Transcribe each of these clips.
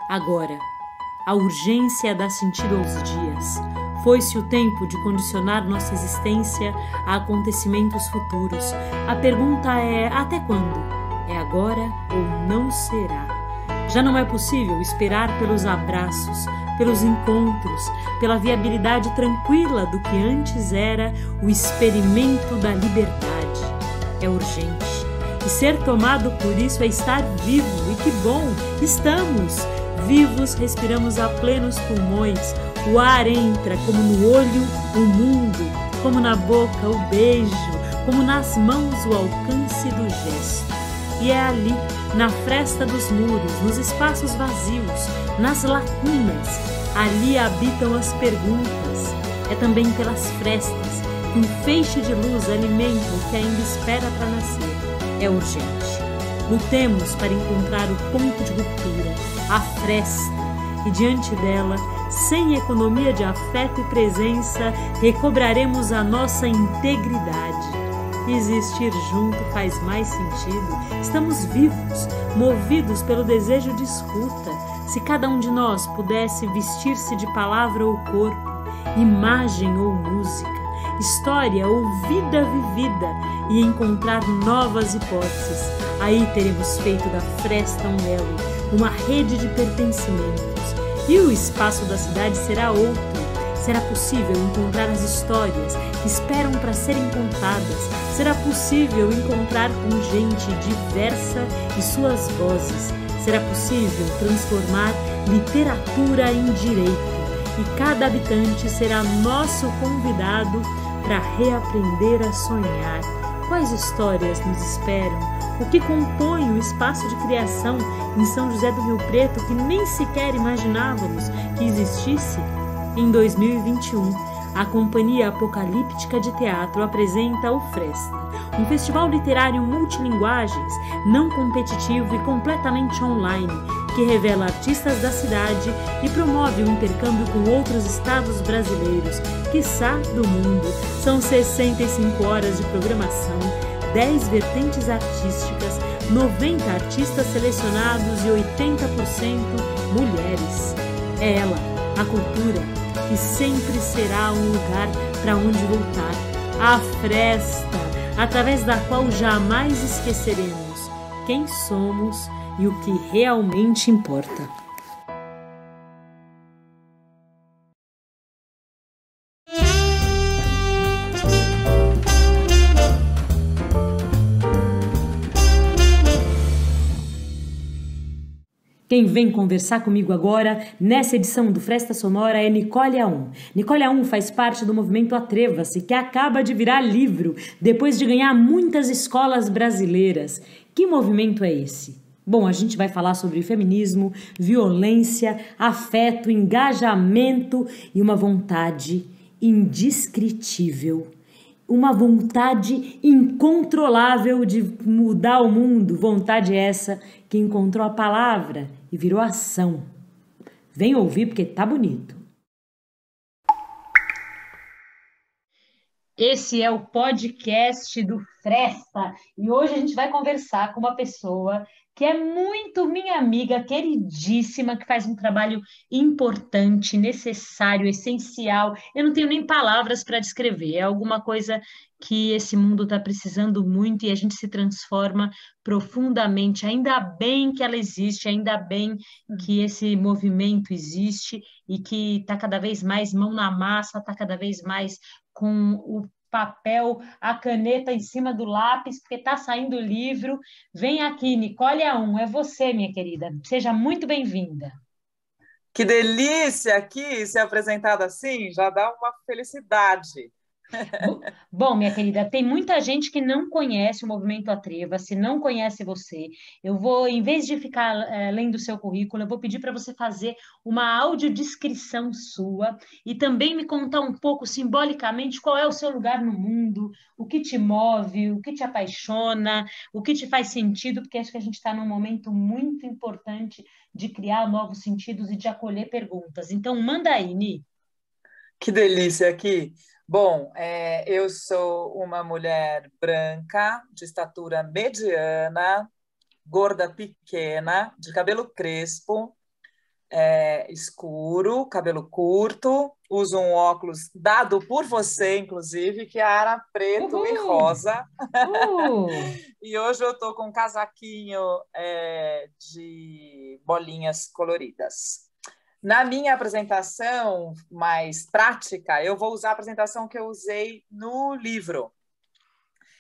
Agora, a urgência dá sentido aos dias. Foi-se o tempo de condicionar nossa existência a acontecimentos futuros. A pergunta é: até quando? É agora ou não será? Já não é possível esperar pelos abraços, pelos encontros, pela viabilidade tranquila do que antes era o experimento da liberdade. É urgente. E ser tomado por isso é estar vivo. E que bom! Estamos vivos, respiramos a plenos pulmões. O ar entra como no olho o mundo, como na boca o beijo, como nas mãos o alcance do gesto. E é ali, na fresta dos muros, nos espaços vazios, nas lacunas, ali habitam as perguntas. É também pelas frestas que um feixe de luz alimenta o que ainda espera para nascer. É urgente. Lutemos para encontrar o ponto de ruptura, a fresta, e diante dela, sem economia de afeto e presença, recobraremos a nossa integridade. Existir junto faz mais sentido. Estamos vivos, movidos pelo desejo de escuta. Se cada um de nós pudesse vestir-se de palavra ou corpo, imagem ou música, história ou vida vivida, e encontrar novas hipóteses, aí teremos feito da fresta um elo, uma rede de pertencimentos. E o espaço da cidade será outro. Será possível encontrar as histórias que esperam para serem contadas. Será possível encontrar com gente diversa e suas vozes. Será possível transformar literatura em direito. E cada habitante será nosso convidado para reaprender a sonhar. Quais histórias nos esperam? O que compõe o espaço de criação em São José do Rio Preto que nem sequer imaginávamos que existisse? Em 2021, a Companhia Apocalíptica de Teatro apresenta o Fresta, um festival literário multilinguagens, não competitivo e completamente online, que revela artistas da cidade e promove um intercâmbio com outros estados brasileiros, quiçá do mundo. São 65 horas de programação, 10 vertentes artísticas, 90 artistas selecionados e 80% mulheres. É ela, a cultura, que sempre será um lugar para onde voltar. A fresta, através da qual jamais esqueceremos quem somos e o que realmente importa. Quem vem conversar comigo agora, nessa edição do Fresta Sonora, é Nicole Aum. Nicole Aum faz parte do movimento Atreva-se, que acaba de virar livro, depois de ganhar muitas escolas brasileiras. Que movimento é esse? Bom, a gente vai falar sobre feminismo, violência, afeto, engajamento e uma vontade indescritível. Uma vontade incontrolável de mudar o mundo. Vontade essa que encontrou a palavra e virou ação. Vem ouvir porque tá bonito. Esse é o podcast do Fresta e hoje a gente vai conversar com uma pessoa que é muito minha amiga, queridíssima, que faz um trabalho importante, necessário, essencial. Eu não tenho nem palavras para descrever, é alguma coisa que esse mundo está precisando muito e a gente se transforma profundamente. Ainda bem que ela existe, ainda bem que esse movimento existe e que está cada vez mais mão na massa, está cada vez mais com o papel, a caneta em cima do lápis, porque está saindo o livro. Vem aqui, Nicole Aum, é você, minha querida. Seja muito bem-vinda. Que delícia aqui ser apresentada assim, já dá uma felicidade. Bom, minha querida, tem muita gente que não conhece o movimento Atreva-se, não conhece você. Eu vou, em vez de ficar lendo o seu currículo, eu vou pedir para você fazer uma audiodescrição sua e também me contar um pouco simbolicamente qual é o seu lugar no mundo, o que te move, o que te apaixona, o que te faz sentido, porque acho que a gente está num momento muito importante de criar novos sentidos e de acolher perguntas. Então, manda aí, Ni. Que delícia aqui. Bom, eu sou uma mulher branca, de estatura mediana, gorda pequena, de cabelo crespo, escuro, cabelo curto, uso um óculos dado por você, inclusive, Chiara, preto e Uhul! rosa. Uh! E hoje eu estou com um casaquinho de bolinhas coloridas. Na minha apresentação mais prática, eu vou usar a apresentação que eu usei no livro,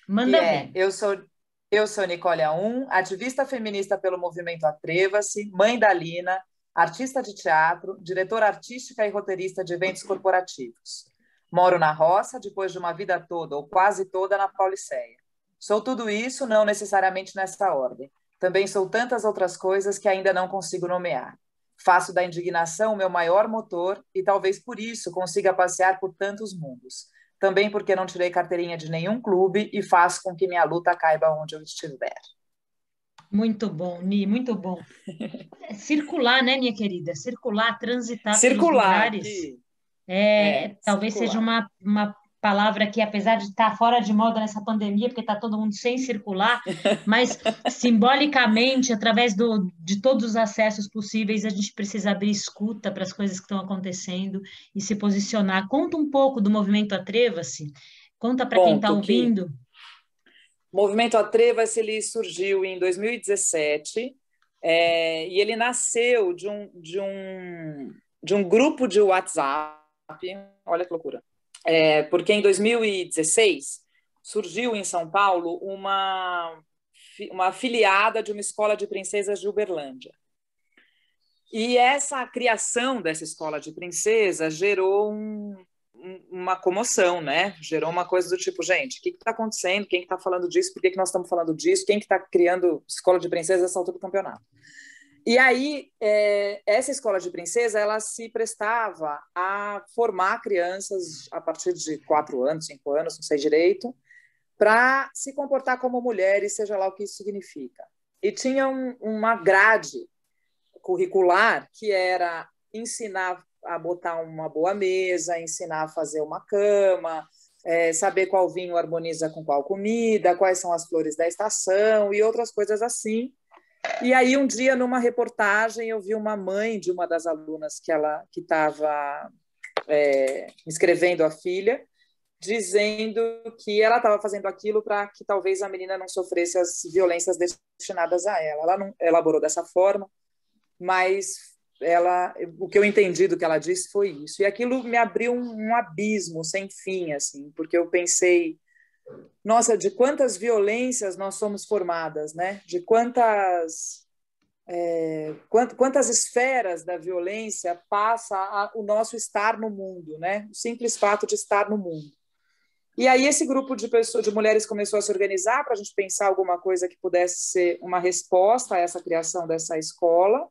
que Manda bem. eu sou Nicole Aum, ativista feminista pelo movimento Atreva-se, mãe da Lina, artista de teatro, diretora artística e roteirista de eventos corporativos. Moro na roça depois de uma vida toda, ou quase toda, na Pauliceia. Sou tudo isso, não necessariamente nessa ordem. Também sou tantas outras coisas que ainda não consigo nomear. Faço da indignação o meu maior motor e talvez por isso consiga passear por tantos mundos. Também porque não tirei carteirinha de nenhum clube e faço com que minha luta caiba onde eu estiver. Muito bom, Ni, muito bom. Circular, né, minha querida? Circular, transitar pelos Circular, lugares. que é Talvez seja circular. uma palavra que, apesar de estar fora de moda nessa pandemia, porque está todo mundo sem circular, mas simbolicamente, através de todos os acessos possíveis, a gente precisa abrir escuta para as coisas que estão acontecendo e se posicionar. Conta um pouco do movimento Atreva-se, conta para quem está Ponto que ouvindo. o movimento Atreva-se ele surgiu em 2017 e ele nasceu de um grupo de WhatsApp. Olha que loucura. Porque em 2016 surgiu em São Paulo uma afiliada de uma escola de princesas de Uberlândia. E essa criação dessa escola de princesas gerou uma comoção, né? Gerou uma coisa do tipo, gente, o que está acontecendo? Quem está falando disso? Por que nós estamos falando disso? Quem que está criando escola de princesas nessa altura do campeonato? E aí, essa escola de princesa, ela se prestava a formar crianças a partir de 4 anos, 5 anos, não sei direito, para se comportar como mulheres, seja lá o que isso significa. E tinha uma grade curricular que era ensinar a botar uma boa mesa, ensinar a fazer uma cama, saber qual vinho harmoniza com qual comida, quais são as flores da estação e outras coisas assim. E aí, um dia, numa reportagem, eu vi uma mãe de uma das alunas que estava inscrevendo a filha, dizendo que ela estava fazendo aquilo para que talvez a menina não sofresse as violências destinadas a ela. Ela não elaborou dessa forma, mas o que eu entendi do que ela disse foi isso. E aquilo me abriu um abismo sem fim, assim, porque eu pensei, nossa, de quantas violências nós somos formadas, né? De quantas esferas da violência passa o nosso estar no mundo, né? O simples fato de estar no mundo. E aí esse grupo de mulheres começou a se organizar para a gente pensar alguma coisa que pudesse ser uma resposta a essa criação dessa escola.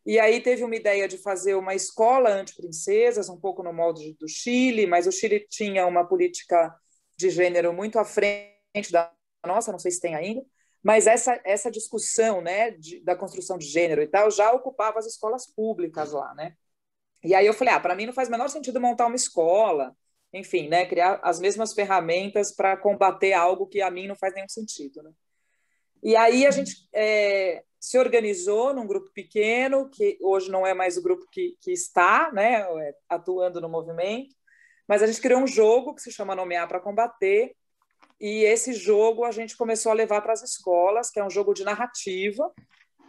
E aí teve uma ideia de fazer uma escola anti-princesas, um pouco no molde do Chile, mas o Chile tinha uma política de gênero muito à frente da nossa, não sei se tem ainda, mas essa discussão, né, da construção de gênero e tal já ocupava as escolas públicas lá, né? E aí eu falei, para mim não faz o menor sentido montar uma escola, enfim, né, criar as mesmas ferramentas para combater algo que a mim não faz nenhum sentido, né? E aí a gente se organizou num grupo pequeno, que hoje não é mais o grupo que está, né, atuando no movimento, mas a gente criou um jogo que se chama Nomear para Combater, e esse jogo a gente começou a levar para as escolas, que é um jogo de narrativa.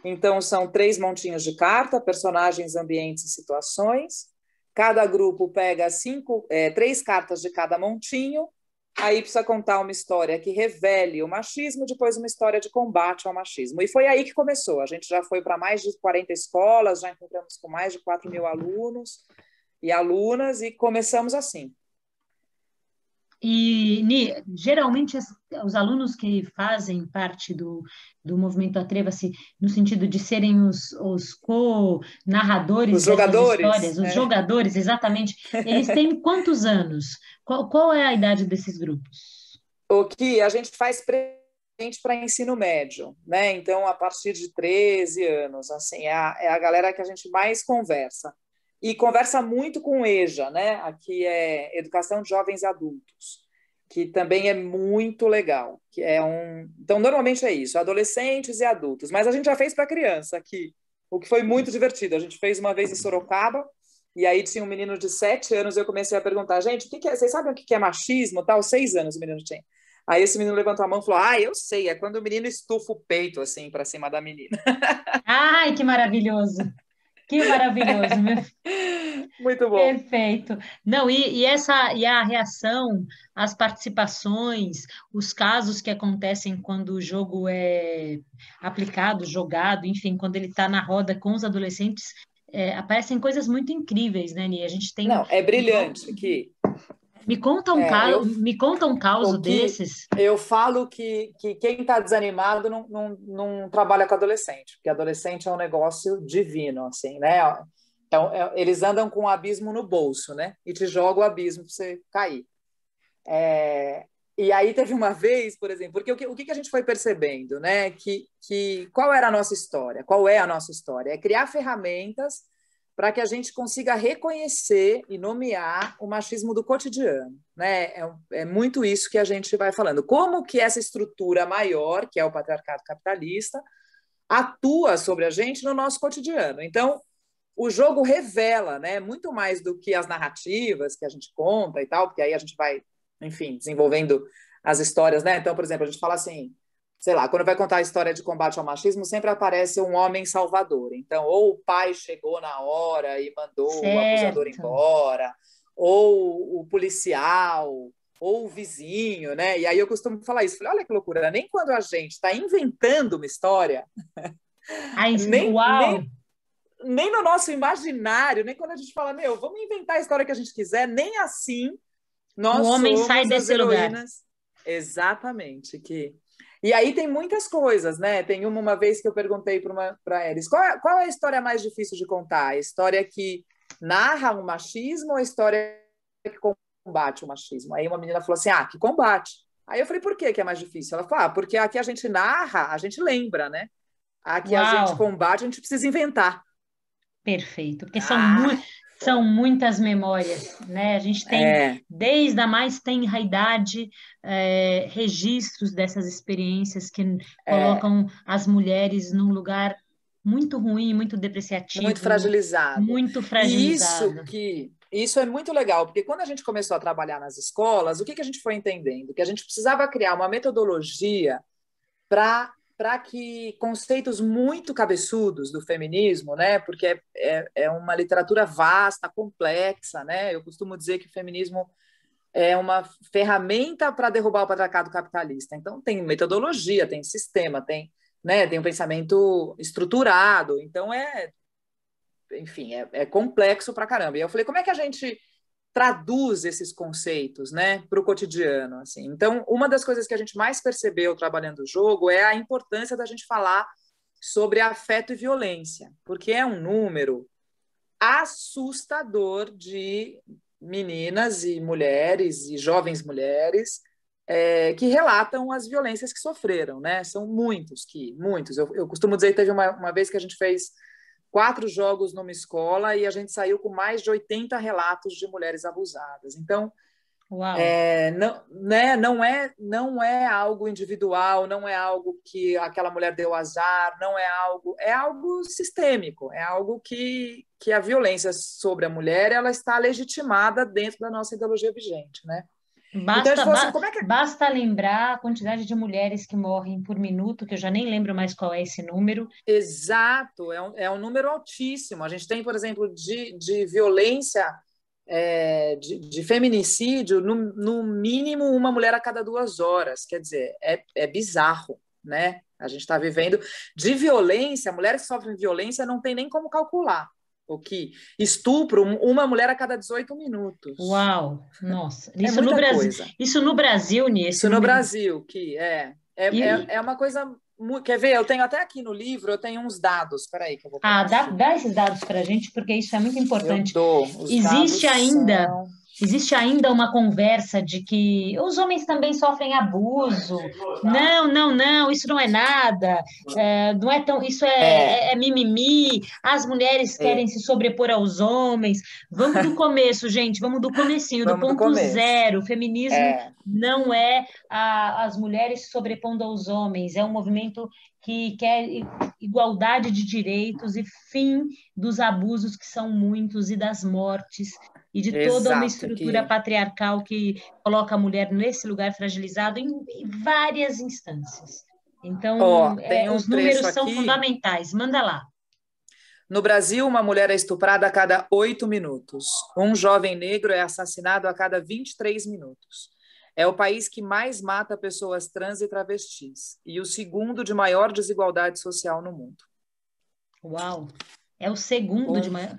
Então, são 3 montinhos de carta, personagens, ambientes e situações. Cada grupo pega 3 cartas de cada montinho, aí precisa contar uma história que revele o machismo, depois uma história de combate ao machismo. E foi aí que começou. A gente já foi para mais de 40 escolas, já encontramos com mais de 4.000 alunos e alunas, e começamos assim. E, Ni, geralmente os alunos que fazem parte do movimento Atreva-se, no sentido de serem os co-narradores Os dessas jogadores, histórias, os jogadores, exatamente, eles têm quantos anos? Qual é a idade desses grupos? O que a gente faz presente para ensino médio, né? Então, a partir de 13 anos, assim, é a galera que a gente mais conversa. E conversa muito com o EJA, né? Aqui é Educação de Jovens e Adultos, que também é muito legal. Então, normalmente é isso, adolescentes e adultos, mas a gente já fez para criança aqui. o que foi muito divertido. A gente fez uma vez em Sorocaba, e aí tinha um menino de 7 anos, eu comecei a perguntar, gente, o que que é? Vocês sabem o que que é machismo? Tal, 6 anos o menino tinha. Aí esse menino levantou a mão e falou, eu sei, é quando o menino estufa o peito, assim, para cima da menina. Ai, que maravilhoso! Que maravilhoso, meu. Muito bom. Perfeito. Não, e a reação, as participações, os casos que acontecem quando o jogo é aplicado, jogado, enfim, quando ele está na roda com os adolescentes, aparecem coisas muito incríveis, né, Ni? A gente tem. Não, é brilhante que eu Me conta um caso o que desses. eu falo que quem está desanimado não trabalha com adolescente, porque adolescente é um negócio divino, assim, né? Então, eles andam com o abismo no bolso, né? E te joga o abismo para você cair. E aí teve uma vez, por exemplo, porque o que a gente foi percebendo, né? Qual era a nossa história? Qual é a nossa história? É criar ferramentas para que a gente consiga reconhecer e nomear o machismo do cotidiano, né? É muito isso que a gente vai falando. Como que essa estrutura maior, que é o patriarcado capitalista, atua sobre a gente no nosso cotidiano. Então, o jogo revela, né, muito mais do que as narrativas que a gente conta e tal, porque aí a gente vai, enfim, desenvolvendo as histórias, né? Então, por exemplo, a gente fala assim, sei lá, quando vai contar a história de combate ao machismo, sempre aparece um homem salvador. Então, ou o pai chegou na hora e mandou o abusador Certo. embora, ou o policial, ou o vizinho, né? E aí eu costumo falar isso. Falei, olha que loucura, nem quando a gente está inventando uma história, Ai, nem, uau! nem, nem no nosso imaginário, nem quando a gente fala, meu, vamos inventar a história que a gente quiser, nem assim O nós homem sai somos as desse lugar. heroínas. Exatamente, E aí tem muitas coisas, né? Tem uma vez que eu perguntei para eles, qual é a história mais difícil de contar? A história que narra o machismo ou a história que combate o machismo? Aí uma menina falou assim, que combate. Aí eu falei, por que é mais difícil? Ela falou, porque aqui a gente narra, a gente lembra, né? Aqui a gente Uau! combate, a gente precisa inventar. Perfeito, porque Ah, são muitas memórias, né? A gente tem, é, desde a mais tenra idade, registros dessas experiências que é, colocam as mulheres num lugar muito ruim, muito muito depreciativo, fragilizado. muito E isso fragilizado. que isso é muito legal, porque quando a gente começou a trabalhar nas escolas, o que a gente foi entendendo? Que a gente precisava criar uma metodologia para que conceitos muito cabeçudos do feminismo, né? Porque é uma literatura vasta, complexa, né? Eu costumo dizer que o feminismo é uma ferramenta para derrubar o patriarcado capitalista. Então tem metodologia, tem sistema, tem um pensamento estruturado. Então enfim, é complexo para caramba. E eu falei, como é que a gente traduz esses conceitos, né, para o cotidiano, assim? Então, uma das coisas que a gente mais percebeu trabalhando o jogo é a importância da gente falar sobre afeto e violência, porque é um número assustador de meninas e mulheres e jovens mulheres que relatam as violências que sofreram, né? São muitos. Eu costumo dizer que teve uma vez que a gente fez 4 jogos numa escola e a gente saiu com mais de 80 relatos de mulheres abusadas. Então, Uau! não, né, não é algo individual, não é algo que aquela mulher deu azar, não é algo sistêmico, é algo que a violência sobre a mulher ela está legitimada dentro da nossa ideologia vigente, né? Então a gente falou assim, como é que Basta lembrar a quantidade de mulheres que morrem por minuto, que eu já nem lembro mais qual é esse número. exato, é um número altíssimo. A gente tem, por exemplo, de violência, de feminicídio, no mínimo uma mulher a cada 2 horas. Quer dizer, é bizarro, né? A gente está vivendo de violência, mulheres que sofrem violência não tem nem como calcular. O que estupro, uma mulher a cada 18 minutos. Uau! Nossa, É muita coisa. isso no Brasil, esse Isso no número. Brasil, que E, é uma coisa. Quer ver? Eu tenho até aqui no livro, eu tenho uns dados. Espera aí, que eu vou pegar aqui. dá esses dados para a gente, porque isso é muito Eu importante. dou. Os Existe dados ainda, são. existe ainda uma conversa de que os homens também sofrem abuso. Não, não, não, isso não é nada. Não é tão, isso É, é mimimi. As mulheres querem é. se sobrepor aos homens. Vamos do começo, gente. Vamos do comecinho, do Vamos do ponto começo. zero. O feminismo É, não é as mulheres se sobrepondo aos homens. É um movimento que quer igualdade de direitos e fim dos abusos, que são muitos, e das mortes, e de toda uma Exato, estrutura patriarcal que coloca a mulher nesse lugar fragilizado em várias instâncias. Então, tem um os números trecho são aqui. fundamentais. Manda lá. No Brasil, uma mulher é estuprada a cada 8 minutos. Um jovem negro é assassinado a cada 23 minutos. É o país que mais mata pessoas trans e travestis e o segundo de maior desigualdade social no mundo. Uau! É o segundo de maior.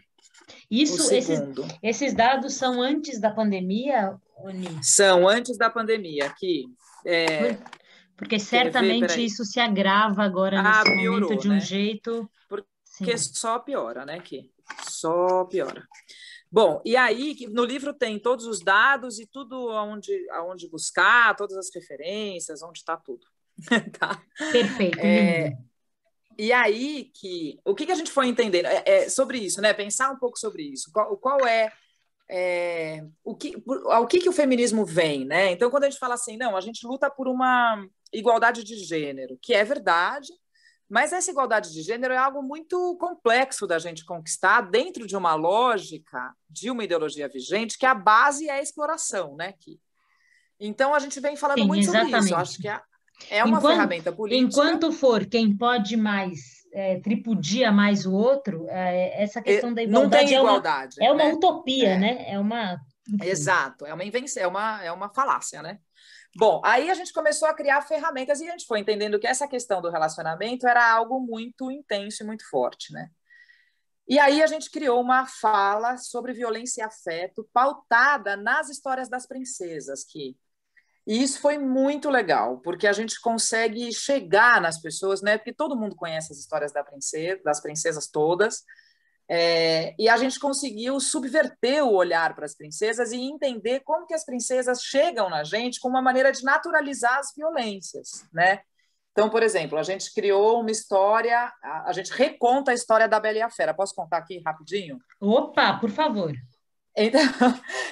O segundo. Esses dados são antes da pandemia, Oni? São antes da pandemia, aqui. Porque certamente isso se agrava agora nesse momento de um jeito... Porque só piora, né? Aqui. Só piora. Bom, e aí no livro tem todos os dados e tudo aonde buscar, todas as referências, onde está tudo. Tá? Perfeito, lindo. E aí o que a gente foi entendendo sobre isso, né? Pensar um pouco sobre isso. Qual é ao que o feminismo vem, né? Então, quando a gente fala assim, não, a gente luta por uma igualdade de gênero, que é verdade, mas essa igualdade de gênero é algo muito complexo da gente conquistar dentro de uma lógica de uma ideologia vigente, que a base é a exploração, né? Então, a gente vem falando muito sobre isso. Eu acho que é uma ferramenta política. Enquanto for quem pode mais, tripudia mais o outro, essa questão da igualdade, não tem igualdade, é uma utopia, né? Exato, é uma invenção, é uma falácia, né? Bom, aí a gente começou a criar ferramentas e a gente foi entendendo que essa questão do relacionamento era algo muito intenso e muito forte, né? E aí a gente criou uma fala sobre violência e afeto pautada nas histórias das princesas, e isso foi muito legal, porque a gente consegue chegar nas pessoas, né? Porque todo mundo conhece as histórias das princesas todas, e a gente conseguiu subverter o olhar para as princesas e entender como que as princesas chegam na gente com uma maneira de naturalizar as violências, né? Então, por exemplo, a gente criou uma história, a gente reconta a história da Bela e a Fera. Posso contar aqui rapidinho? Opa, por favor.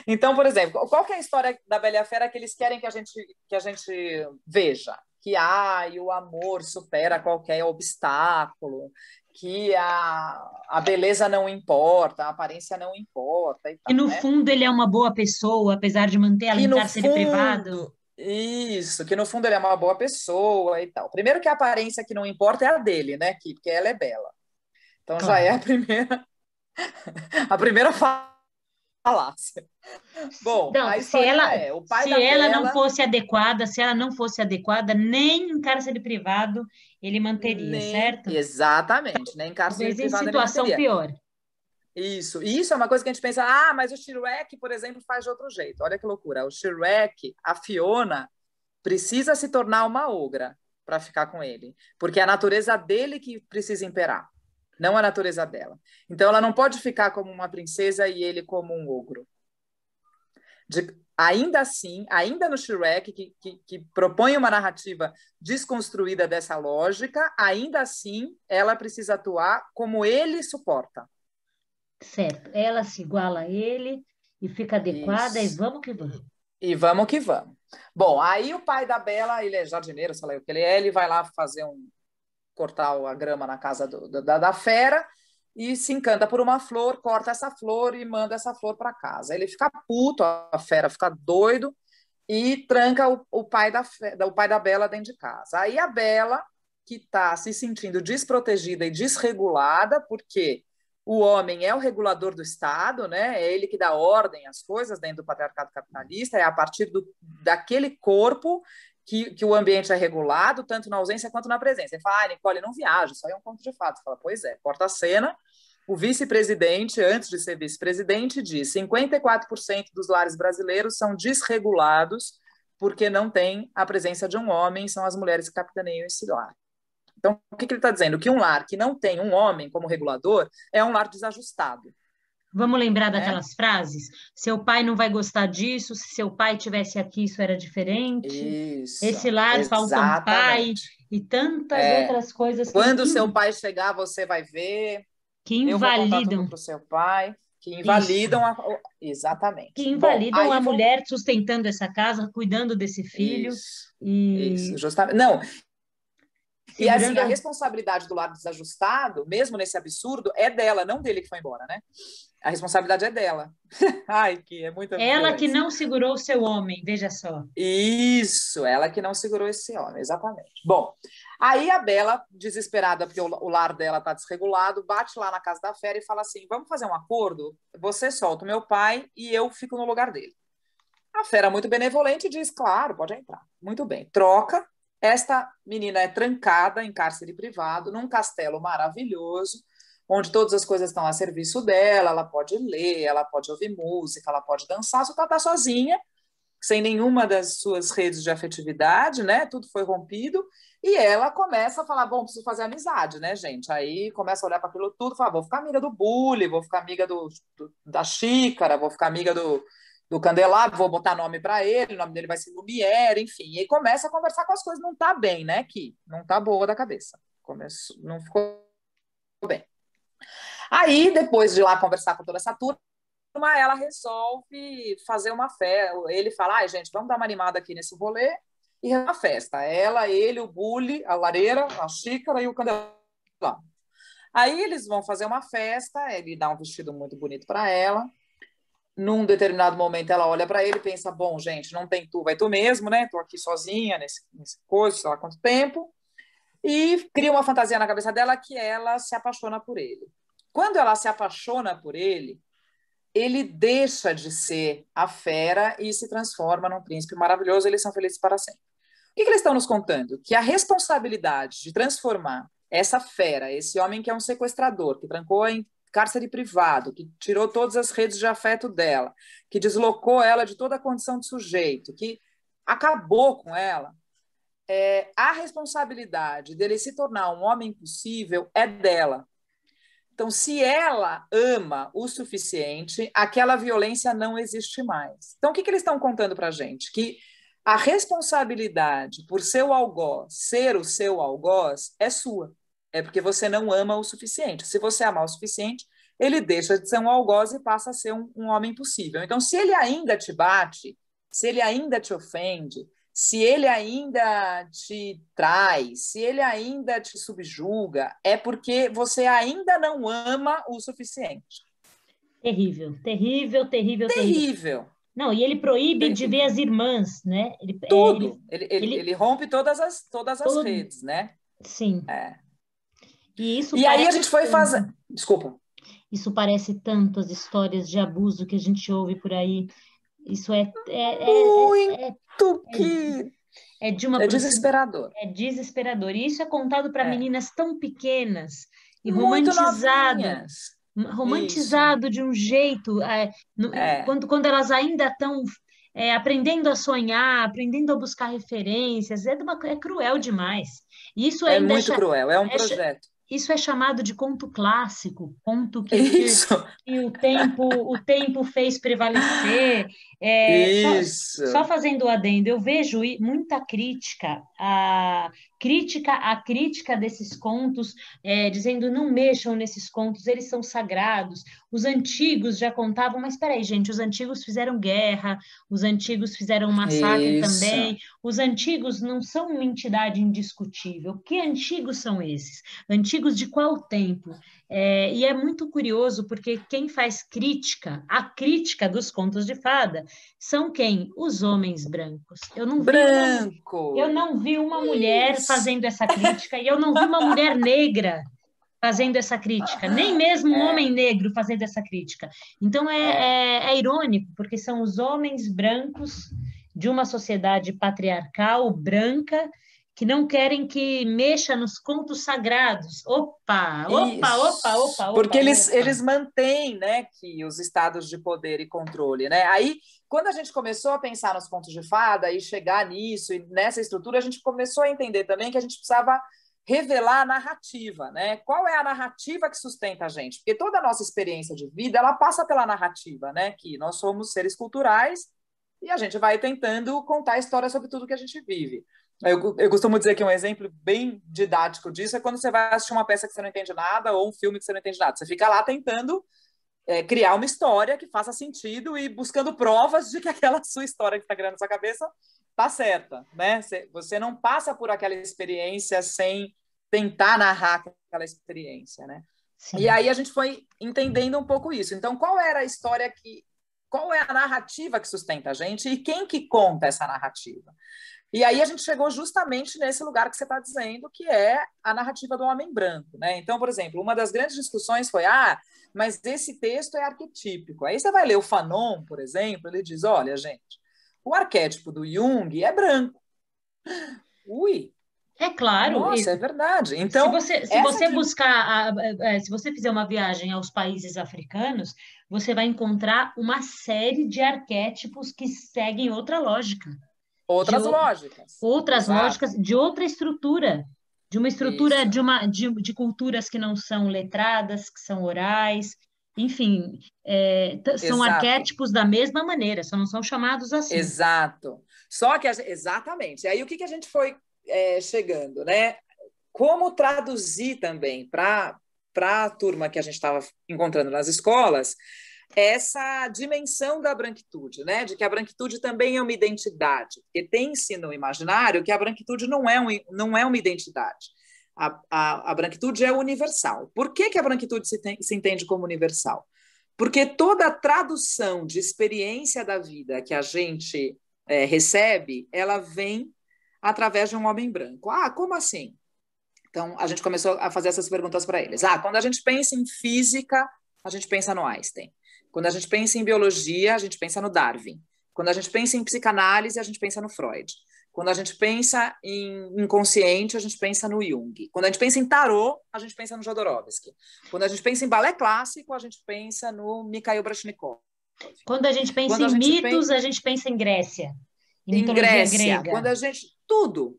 Então, por exemplo, qual que é a história da Bela e a Fera que eles querem que a gente veja? Que o amor supera qualquer obstáculo, que a beleza não importa, a aparência não importa. E no fundo ele é uma boa pessoa, apesar de manter ela em cárcere privado. Isso, que no fundo ele é uma boa pessoa e tal. Primeiro que a aparência que não importa é a dele, né, porque ela é bela. Então já é a primeira falácia. Bom, não, a história o pai da ela Bela... não fosse adequada, nem em cárcere privado ele manteria, certo? Exatamente, nem em cárcere privado ele manteria. Em situação pior. Isso é uma coisa que a gente pensa, mas o Shrek, por exemplo, faz de outro jeito. Olha que loucura. O Shrek, a Fiona, precisa se tornar uma ogra para ficar com ele, porque é a natureza dele que precisa imperar, não a natureza dela. Então, ela não pode ficar como uma princesa e ele como um ogro. Ainda assim, ainda no Shrek, que propõe uma narrativa desconstruída dessa lógica, ainda assim, ela precisa atuar como ele suporta. Certo, ela se iguala a ele e fica adequada. Isso. E vamos que vamos. E vamos que vamos. Bom, aí o pai da Bela, ele é jardineiro, sei lá o que ele vai lá cortar a grama na casa da fera e se encanta por uma flor, corta essa flor e manda essa flor para casa. Ele fica puto, a fera fica doido e tranca o pai da Bela dentro de casa. Aí a Bela, que está se sentindo desprotegida e desregulada, porque o homem é o regulador do Estado, né? É ele que dá ordem às coisas dentro do patriarcado capitalista, é a partir daquele corpo que o ambiente é regulado, tanto na ausência quanto na presença. Ele fala, Nicole, não viaja, isso aí é um conto de fato. Você fala, pois é, corta a cena, o vice-presidente, antes de ser vice-presidente, diz 54% dos lares brasileiros são desregulados porque não tem a presença de um homem, são as mulheres que capitaneiam esse lar. Então, o que ele está dizendo? Que um lar que não tem um homem como regulador é um lar desajustado. Vamos lembrar daquelas frases? Seu pai não vai gostar disso, se seu pai tivesse aqui, isso era diferente. Isso, esse lar falta um pai e tantas outras coisas. Quando seu pai chegar, você vai ver. Que invalidam para o seu pai. Que invalidam exatamente. Que invalidam a mulher sustentando essa casa, cuidando desse filho. Isso, justamente. Não. E assim, a responsabilidade do lar desajustado, mesmo nesse absurdo, é dela, não dele que foi embora, né? A responsabilidade é dela. Ai, que é muita Ela que violência. não segurou o seu homem, veja só. Isso, ela que não segurou esse homem, exatamente. Bom, aí a Bela, desesperada porque o lar dela está desregulado, bate lá na casa da fera e fala assim: vamos fazer um acordo? Você solta o meu pai e eu fico no lugar dele. A fera, muito benevolente, diz: claro, pode entrar. Muito bem. Troca. Esta menina é trancada em cárcere privado, num castelo maravilhoso, onde todas as coisas estão a serviço dela. Ela pode ler, ela pode ouvir música, ela pode dançar, só que ela está sozinha, sem nenhuma das suas redes de afetividade, né? Tudo foi rompido. E ela começa a falar: bom, preciso fazer amizade, né, gente? Aí começa a olhar para aquilo tudo e fala: vou ficar amiga do Bully, vou ficar amiga da Xícara, vou ficar amiga do Candelabro, vou botar nome para ele, o nome dele vai ser Lumière, enfim. E aí começa a conversar com as coisas, não tá bem, né, que não tá boa da cabeça. Não ficou bem. Aí, depois de ir lá conversar com toda essa turma, ela resolve fazer uma festa. Ele fala: ai, gente, vamos dar uma animada aqui nesse rolê e uma festa. Ela, ele, o Bully, a lareira, a xícara e o candelabro. Aí eles vão fazer uma festa, ele dá um vestido muito bonito para ela. Num determinado momento ela olha para ele e pensa: bom, gente, não tem tu, vai tu mesmo, né? Tô aqui sozinha nesse coisa, sei lá quanto tempo. E cria uma fantasia na cabeça dela que ela se apaixona por ele. Quando ela se apaixona por ele, ele deixa de ser a fera e se transforma num príncipe maravilhoso. Eles são felizes para sempre. O que eles estão nos contando? Que a responsabilidade de transformar essa fera, esse homem que é um sequestrador, que trancou em cárcere privado, que tirou todas as redes de afeto dela, que deslocou ela de toda a condição de sujeito, que acabou com ela, a responsabilidade dele se tornar um homem possível é dela. Então, se ela ama o suficiente, aquela violência não existe mais. Então, o que eles estão contando para a gente? Que a responsabilidade por seu algoz ser o seu algoz é sua. É porque você não ama o suficiente. Se você amar o suficiente, ele deixa de ser um algoz e passa a ser um homem possível. Então, se ele ainda te bate, se ele ainda te ofende, se ele ainda te trai, se ele ainda te subjuga, é porque você ainda não ama o suficiente. Terrível, terrível, terrível, terrível. Terrível. Não, e ele proíbe de ver as irmãs, né? Tudo. Ele rompe todas as redes, né? Sim. E aí a gente foi fazer... Desculpa. Isso parece tanto as histórias de abuso que a gente ouve por aí. Isso é desesperador. É desesperador. E isso é contado para meninas tão pequenas e muito romantizado. Novinhas. Romantizado de um jeito, quando elas ainda estão aprendendo a sonhar, aprendendo a buscar referências, é cruel demais. Isso é ainda muito cruel, é um projeto. Isso é chamado de conto clássico, conto que o tempo fez prevalecer. Só fazendo o adendo, eu vejo muita crítica, a crítica desses contos, dizendo não mexam nesses contos, eles são sagrados. Os antigos já contavam, mas espera aí, gente, os antigos fizeram guerra, os antigos fizeram massacre também. Os antigos não são uma entidade indiscutível. Que antigos são esses? Antigos de qual tempo? E é muito curioso porque quem faz a crítica dos contos de fada, são quem? Os homens brancos. Eu não vi uma mulher fazendo essa crítica e eu não vi uma mulher negra fazendo essa crítica, nem mesmo um homem negro fazendo essa crítica. Então é irônico, porque são os homens brancos de uma sociedade patriarcal, branca, que não querem que mexa nos contos sagrados. Opa! Porque eles mantêm, né, que os estados de poder e controle, né? Aí, quando a gente começou a pensar nos contos de fada e chegar nisso e nessa estrutura, a gente começou a entender também que a gente precisava revelar a narrativa, né? Qual é a narrativa que sustenta a gente? Porque toda a nossa experiência de vida, ela passa pela narrativa, né? Que nós somos seres culturais e a gente vai tentando contar a história sobre tudo que a gente vive. Eu costumo dizer que um exemplo bem didático disso é quando você vai assistir uma peça que você não entende nada ou um filme que você não entende nada. Você fica lá tentando criar uma história que faça sentido e buscando provas de que aquela sua história que está criando na sua cabeça está certa, né? Você não passa por aquela experiência sem tentar narrar aquela experiência, né? Sim. E aí a gente foi entendendo um pouco isso. Então, qual era a história qual é a narrativa que sustenta a gente e quem que conta essa narrativa? E aí a gente chegou justamente nesse lugar que você está dizendo, que é a narrativa do homem branco, né? Então, por exemplo, uma das grandes discussões foi, mas esse texto é arquetípico. Aí você vai ler o Fanon, por exemplo, ele diz, olha, gente, o arquétipo do Jung é branco. Ui, É claro. nossa, é verdade. Se Então, você buscar, se você fizer uma viagem aos países africanos, você vai encontrar uma série de arquétipos que seguem outra lógica, outras lógicas. outras Exato. lógicas de outra estrutura, de uma estrutura Isso. de culturas que não são letradas, que são orais, enfim, são Exato. arquétipos da mesma maneira, só não são chamados assim. Exato. Só que, exatamente. Aí o que a gente foi chegando, né? Como traduzir também para a turma que a gente estava encontrando nas escolas essa dimensão da branquitude, né? De que a branquitude também é uma identidade. Porque tem-se no imaginário que a branquitude não é uma identidade. A branquitude é universal. Por que a branquitude se entende como universal? Porque toda tradução de experiência da vida que a gente recebe, ela vem através de um homem branco. Como assim? Então, a gente começou a fazer essas perguntas para eles. Quando a gente pensa em física, a gente pensa no Einstein. Quando a gente pensa em biologia, a gente pensa no Darwin. Quando a gente pensa em psicanálise, a gente pensa no Freud. Quando a gente pensa em inconsciente, a gente pensa no Jung. Quando a gente pensa em tarô, a gente pensa no Jodorowsky. Quando a gente pensa em balé clássico, a gente pensa no Mikhail Baryshnikov. Quando a gente pensa em mitos, a gente pensa em Grécia, em mitologia grega. Quando a gente... Tudo.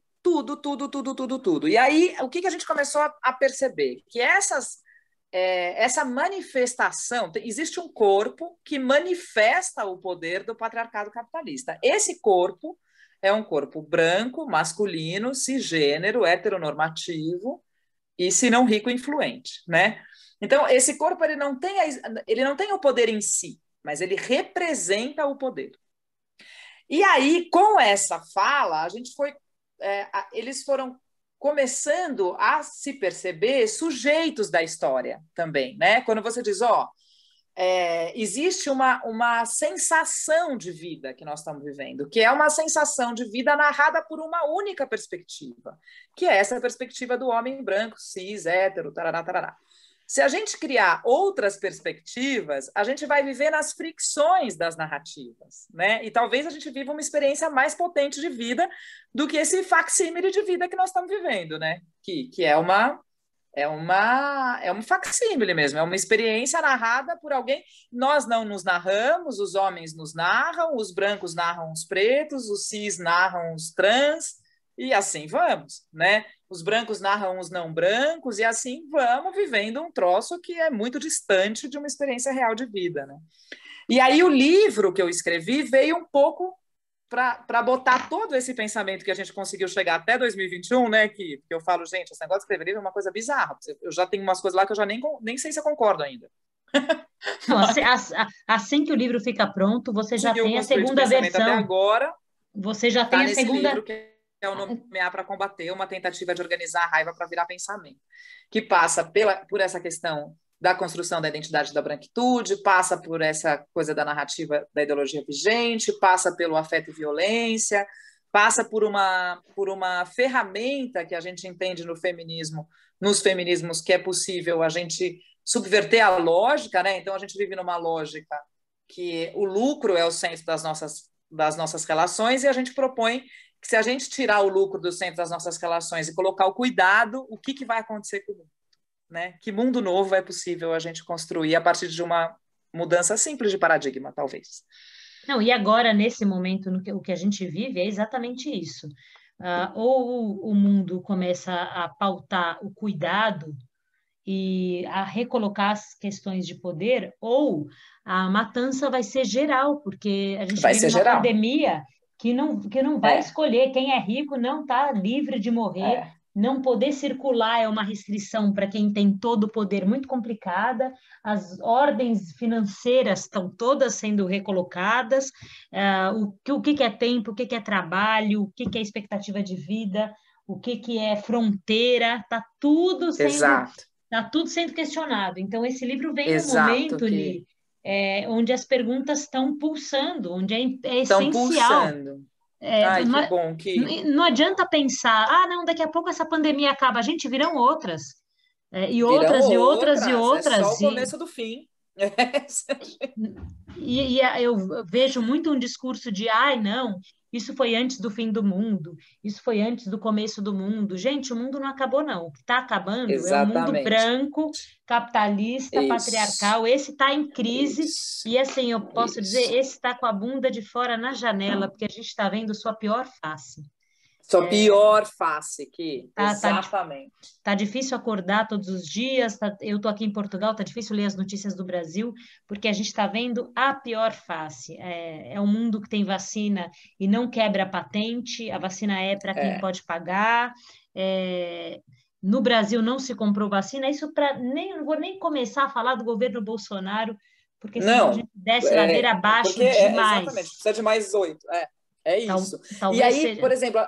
E aí, o que a gente começou a perceber? Que essa manifestação, existe um corpo que manifesta o poder do patriarcado capitalista. Esse corpo é um corpo branco, masculino, cisgênero, heteronormativo e, se não rico, influente, né? Então, esse corpo ele não tem o poder em si, mas ele representa o poder. E aí, com essa fala, a gente foi... eles foram começando a se perceber sujeitos da história também, né? Quando você diz, existe uma sensação de vida que nós estamos vivendo, que é uma sensação de vida narrada por uma única perspectiva, que é essa perspectiva do homem branco, cis, hétero, tarará, tarará. Se a gente criar outras perspectivas, a gente vai viver nas fricções das narrativas, né? E talvez a gente viva uma experiência mais potente de vida do que esse facsímile de vida que nós estamos vivendo, né? Que é um facsímile mesmo, é uma experiência narrada por alguém. Nós não nos narramos, os homens nos narram, os brancos narram os pretos, os cis narram os trans, e assim vamos, né? Os brancos narram os não brancos, e assim vamos vivendo um troço que é muito distante de uma experiência real de vida, né? E aí o livro que eu escrevi veio um pouco para botar todo esse pensamento que a gente conseguiu chegar até 2021, né? Que eu falo, gente, esse negócio de escrever livro é uma coisa bizarra. Eu já tenho umas coisas lá que eu já nem sei se eu concordo ainda. Não, assim que o livro fica pronto, você já tem a segunda versão. Até agora, você já tem a segunda... livro, que é o Nomear para Combater, uma tentativa de organizar a raiva para virar pensamento, que passa por essa questão da construção da identidade da branquitude, passa por essa coisa da narrativa da ideologia vigente, passa pelo afeto e violência, passa por uma ferramenta que a gente entende nos feminismos, que é possível a gente subverter a lógica, né? Então a gente vive numa lógica que o lucro é o centro das nossas relações, e a gente propõe que, se a gente tirar o lucro do centro das nossas relações e colocar o cuidado, o que vai acontecer com o mundo? Né? Que mundo novo é possível a gente construir a partir de uma mudança simples de paradigma, talvez. Não, e agora, nesse momento, o que a gente vive é exatamente isso. Ou o mundo começa a pautar o cuidado e a recolocar as questões de poder, ou a matança vai ser geral, porque a gente vive uma pandemia que não vai escolher. Quem é rico não está livre de morrer. Não poder circular é uma restrição para quem tem todo o poder muito complicada. As ordens financeiras estão todas sendo recolocadas. O que é tempo, o que é trabalho, o que é expectativa de vida. o que que é fronteira, Exato, tá tudo sendo questionado. Então, esse livro vem num exato, momento, que Ni, onde as perguntas estão pulsando, onde é estão essencial. pulsando. É, Ai, não, que bom que não adianta pensar, não, daqui a pouco essa pandemia acaba, gente, virão outras. E virão outras, e outras, e outras, é só o outras, começo do fim. eu vejo muito um discurso de, ai, não, isso foi antes do fim do mundo, isso foi antes do começo do mundo. Gente, o mundo não acabou, não. O que está acabando é o mundo Exatamente. branco, capitalista, Isso, patriarcal. Esse está em crise. isso, E assim, eu posso dizer, isso. esse está com a bunda de fora na janela, porque a gente está vendo sua pior face. Sua pior face, que Tá, tá, exatamente. Tá difícil acordar todos os dias. Eu tô aqui em Portugal, tá difícil ler as notícias do Brasil, porque a gente está vendo a pior face. É um mundo que tem vacina e não quebra a patente. A vacina é para quem É. pode pagar. É, no Brasil não se comprou vacina. Isso para nem não vou nem começar a falar do governo Bolsonaro, porque senão a Não, gente desce ladeira porque abaixo demais. exatamente, precisa de mais 8. É isso. E Talvez aí, seja por exemplo,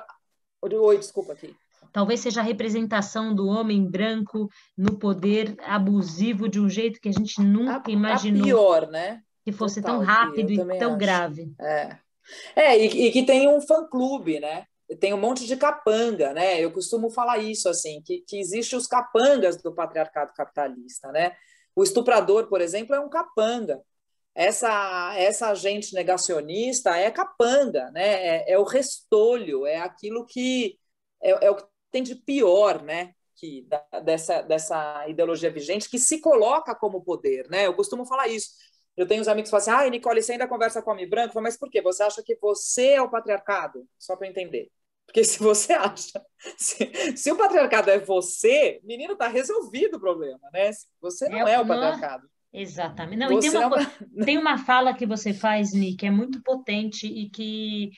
oi, desculpa aqui. Talvez seja a representação do homem branco no poder abusivo de um jeito que a gente nunca A imaginou pior, né? que fosse tão Total, que rápido eu e também tão acho. grave. E que tem um fã-clube, né? Tem um monte de capanga, né? Eu costumo falar isso, assim, que existe os capangas do patriarcado capitalista, né? O estuprador, por exemplo, é um capanga. Essa agente negacionista é capanga, né? É o restolho, é aquilo que é o que tem de pior, né? Dessa ideologia vigente que se coloca como poder, né? Eu costumo falar isso. Eu tenho uns amigos que falam assim: ai, Nicole, você ainda conversa com homem branco? Eu falo, mas por quê? Você acha que você é o patriarcado? Só para eu entender. Porque se você acha, se o patriarcado é você, menino, tá resolvido o problema, né? Você não é o Não, patriarcado. exatamente. Não, e Você é uma... tem uma fala que você faz, Nick, que é muito potente e que,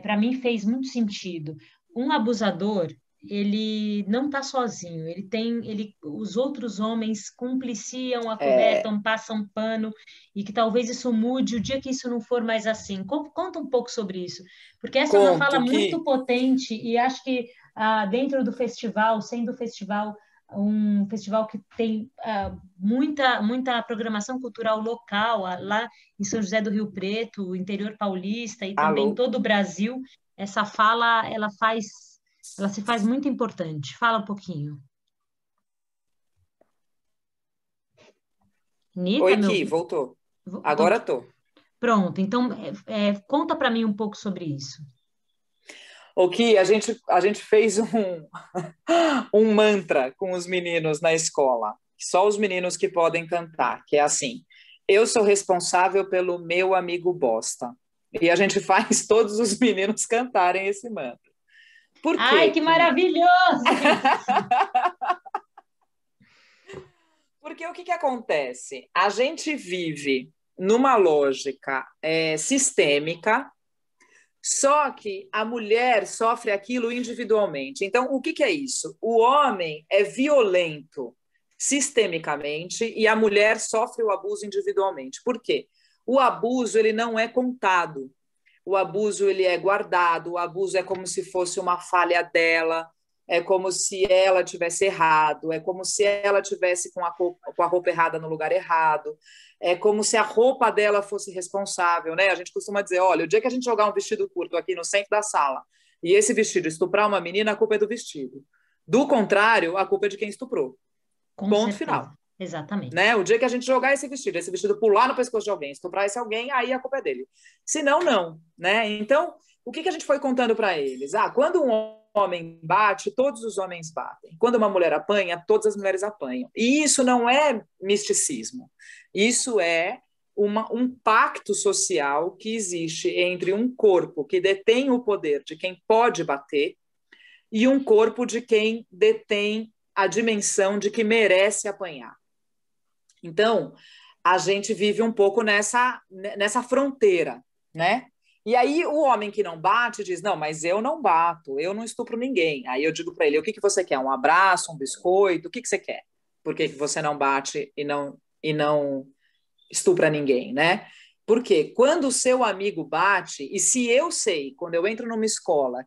para mim, fez muito sentido. Um abusador, ele não está sozinho, os outros homens compliciam, É, acobertam, passam pano, e que talvez isso mude o dia que isso não for mais assim. Conta um pouco sobre isso, porque essa é uma fala conto muito que potente e acho que dentro do festival, sendo o festival um festival que tem muita programação cultural local, lá em São José do Rio Preto, interior paulista e também alô, todo o Brasil. Essa fala, ela se faz muito importante. Fala um pouquinho. Nica, oi, meu, Ki, voltou. tô- Agora tô. pronto. Então, conta para mim um pouco sobre isso. O Ki, a gente fez um mantra com os meninos na escola. Só os meninos que podem cantar, que é assim: eu sou responsável pelo meu amigo bosta. E a gente faz todos os meninos cantarem esse mantra. Por Ai, quê, que Ki? maravilhoso isso! Porque o que acontece? A gente vive numa lógica sistêmica, só que a mulher sofre aquilo individualmente. Então, o que é isso? O homem é violento sistemicamente e a mulher sofre o abuso individualmente. Por quê? O abuso ele não é contado. O abuso ele é guardado, o abuso é como se fosse uma falha dela, é como se ela tivesse errado, é como se ela tivesse com a roupa errada no lugar errado, é como se a roupa dela fosse responsável, né? A gente costuma dizer, olha, o dia que a gente jogar um vestido curto aqui no centro da sala e esse vestido estuprar uma menina, a culpa é do vestido. Do contrário, a culpa é de quem estuprou. Com Ponto certeza, final. exatamente. Né? O dia que a gente jogar esse vestido pular no pescoço de alguém, estuprar esse alguém, aí a culpa é dele. Se não, não. Né? Então, o que a gente foi contando para eles? Quando um homem bate, todos os homens batem. Quando uma mulher apanha, todas as mulheres apanham. E isso não é misticismo. Isso é um pacto social que existe entre um corpo que detém o poder de quem pode bater e um corpo de quem detém a dimensão de que merece apanhar. Então, a gente vive um pouco nessa fronteira, né? E aí o homem que não bate diz, não, mas eu não bato, eu não estupro ninguém. Aí eu digo para ele, o que você quer? Um abraço, um biscoito? O que você quer? Por que você não bate e não estupra ninguém, né? Porque quando o seu amigo bate, e se eu sei, quando eu entro numa escola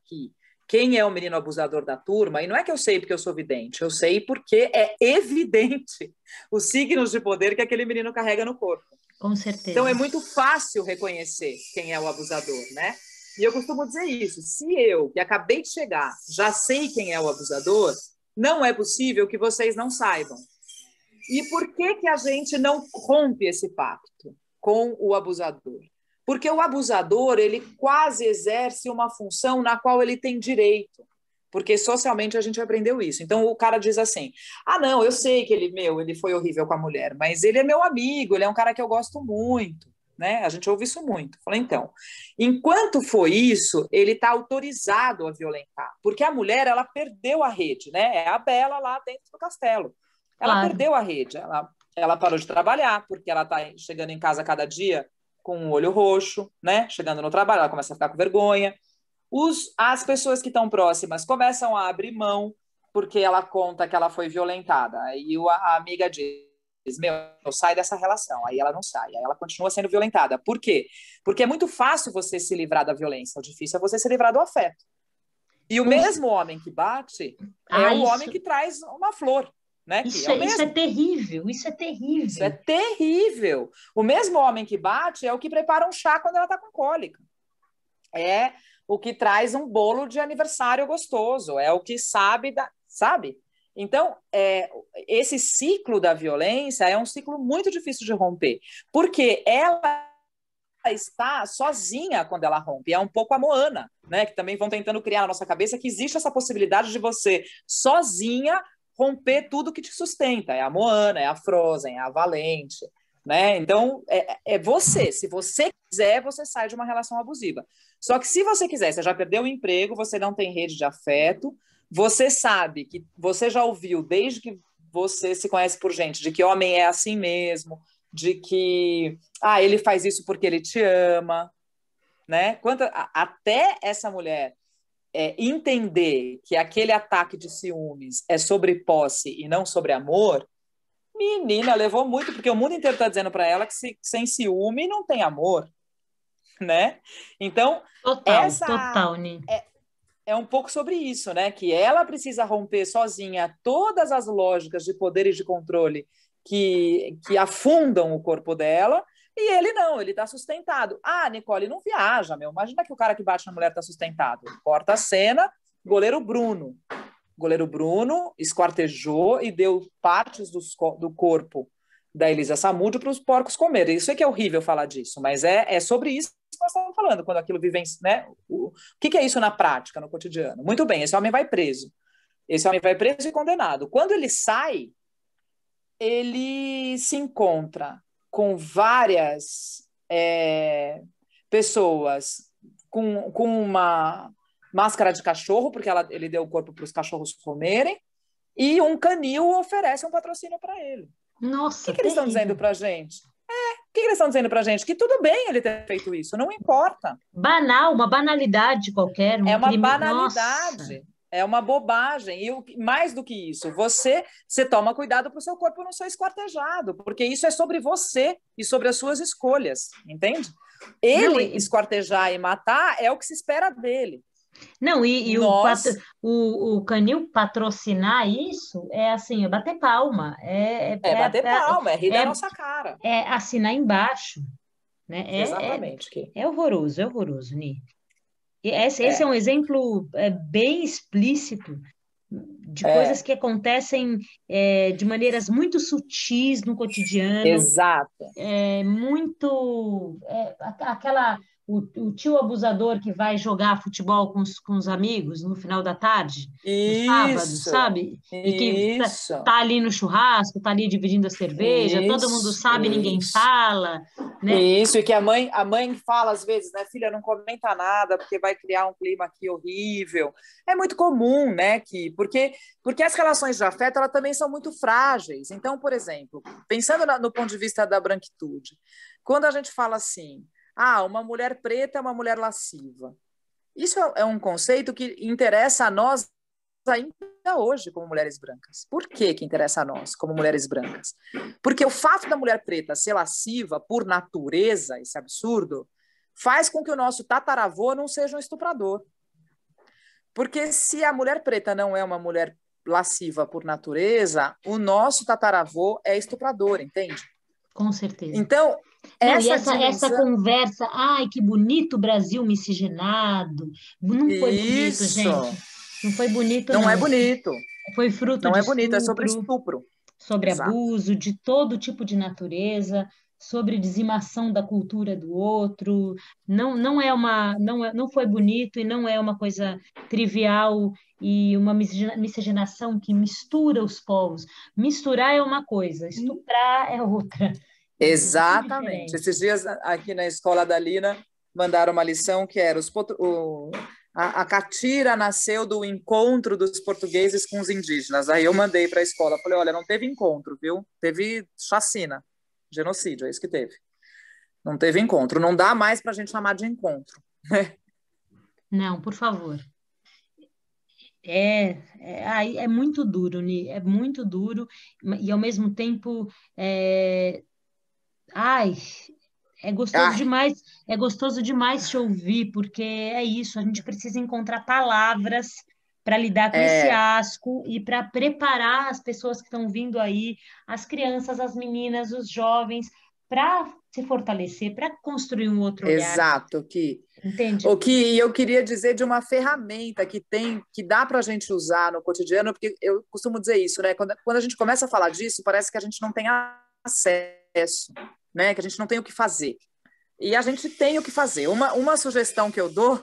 quem é o menino abusador da turma, e não é que eu sei porque eu sou vidente, eu sei porque é evidente os signos de poder que aquele menino carrega no corpo. Com certeza. Então é muito fácil reconhecer quem é o abusador, né? E eu costumo dizer isso, se eu, que acabei de chegar, já sei quem é o abusador, não é possível que vocês não saibam. E por que a gente não rompe esse pacto com o abusador? Porque o abusador, ele quase exerce uma função na qual ele tem direito. Porque socialmente a gente aprendeu isso. Então o cara diz assim, não, eu sei que ele foi horrível com a mulher, mas ele é meu amigo, ele é um cara que eu gosto muito. Né? A gente ouve isso muito. Falei, então, enquanto foi isso, ele está autorizado a violentar. Porque a mulher, ela perdeu a rede, né? É a Bela lá dentro do castelo. Ela perdeu a rede, ela parou de trabalhar, porque ela está chegando em casa cada dia com um olho roxo, né? Chegando no trabalho, ela começa a ficar com vergonha. As pessoas que estão próximas começam a abrir mão, porque ela conta que ela foi violentada. Aí a amiga diz, sai dessa relação. Aí ela não sai, aí ela continua sendo violentada. Por quê? Porque é muito fácil você se livrar da violência, o difícil é você se livrar do afeto. E o mesmo homem que bate é o homem que traz uma flor. Né? Isso é terrível, isso é terrível. Isso é terrível. O mesmo homem que bate é o que prepara um chá quando ela está com cólica. É o que traz um bolo de aniversário gostoso, é o que sabe? Então, esse ciclo da violência é um ciclo muito difícil de romper, porque ela está sozinha quando ela rompe. É um pouco a Moana, né? Que também vão tentando criar na nossa cabeça que existe essa possibilidade de você, sozinha, romper tudo que te sustenta. É a Moana, é a Frozen, é a Valente, né? Então, é você. Se você quiser, você sai de uma relação abusiva. Só que se você quiser, você já perdeu o emprego, você não tem rede de afeto, você sabe que você já ouviu, desde que você se conhece por gente, de que homem é assim mesmo, de que ele faz isso porque ele te ama, né? Até essa mulher entender que aquele ataque de ciúmes é sobre posse e não sobre amor, menina, levou muito, porque o mundo inteiro está dizendo para ela que sem ciúme não tem amor, né? Então, total, Ni. É um pouco sobre isso, né? Que ela precisa romper sozinha todas as lógicas de poder e de controle que afundam o corpo dela, e ele não, ele está sustentado. Nicole, não viaja, meu. Imagina que o cara que bate na mulher está sustentado. Corta a cena, goleiro Bruno. Goleiro Bruno esquartejou e deu partes do corpo da Elisa Samúdio para os porcos comerem. Isso é que é horrível falar disso, mas é sobre isso que nós estamos falando, quando aquilo vive, né? O que é isso na prática, no cotidiano? Muito bem, esse homem vai preso. Esse homem vai preso e condenado. Quando ele sai, ele se encontra com várias pessoas com uma máscara de cachorro, porque ele deu o corpo para os cachorros comerem, e um canil oferece um patrocínio para ele. Nossa, o que eles estão dizendo para a gente? O que eles estão dizendo para a gente? Que tudo bem ele ter feito isso, não importa. Banal, uma banalidade qualquer. É uma banalidade. Nossa. É uma bobagem. E mais do que isso, você toma cuidado para o seu corpo não ser esquartejado, porque isso é sobre você e sobre as suas escolhas, entende? Ele esquartejar e matar é o que se espera dele. Não, e o Canil patrocinar isso é assim, é bater palma. É bater palma, é rir da nossa cara. É assinar embaixo. Né? Exatamente. É horroroso, Ni. Esse é um exemplo bem explícito de coisas que acontecem de maneiras muito sutis no cotidiano. Exato. O tio abusador que vai jogar futebol com os amigos no final da tarde, no sábado, sabe? E que tá ali no churrasco, tá ali dividindo a cerveja, todo mundo sabe, ninguém fala, né? Isso, e que a mãe fala às vezes, né, filha, não comenta nada, porque vai criar um clima aqui horrível. É muito comum, né, porque as relações de afeto, elas também são muito frágeis. Então, por exemplo, pensando no ponto de vista da branquitude, quando a gente fala assim, uma mulher preta é uma mulher lasciva. Isso é um conceito que interessa a nós ainda hoje como mulheres brancas. Por que interessa a nós como mulheres brancas? Porque o fato da mulher preta ser lasciva por natureza, esse absurdo, faz com que o nosso tataravô não seja um estuprador. Porque se a mulher preta não é uma mulher lasciva por natureza, o nosso tataravô é estuprador, entende? Com certeza. Então, Não, e essa essa dimensão... conversa, ai, que bonito o Brasil miscigenado. Não foi bonito, Isso! gente. Não foi bonito, Não é não. bonito. Foi fruto Não de é bonito, é sobre estupro, estupro. sobre Exato. abuso de todo tipo de natureza, sobre dizimação da cultura do outro. Não foi bonito e não é uma coisa trivial e uma miscigenação que mistura os povos. Misturar é uma coisa, estuprar é outra. Bem Exatamente. diferente. Esses dias, aqui na escola da Lina, mandaram uma lição que era a catira nasceu do encontro dos portugueses com os indígenas. Aí eu mandei para a escola, falei, olha, não teve encontro, viu? Teve chacina, genocídio, é isso que teve. Não teve encontro. Não dá mais para a gente chamar de encontro. Não, por favor. É muito duro, Ni, é muito duro, e ao mesmo tempo, ai, Ai, é gostoso demais te ouvir, porque é isso, a gente precisa encontrar palavras para lidar com esse é, asco e para preparar as pessoas que estão vindo aí, as crianças, as meninas, os jovens, para se fortalecer, para construir um outro olhar, exato, que entende? o que eu queria dizer de uma ferramenta que tem, que dá para a gente usar no cotidiano, porque eu costumo dizer isso, né? Quando a gente começa a falar disso, parece que a gente não tem acesso, né? Que a gente não tem o que fazer. E a gente tem o que fazer. Uma sugestão que eu dou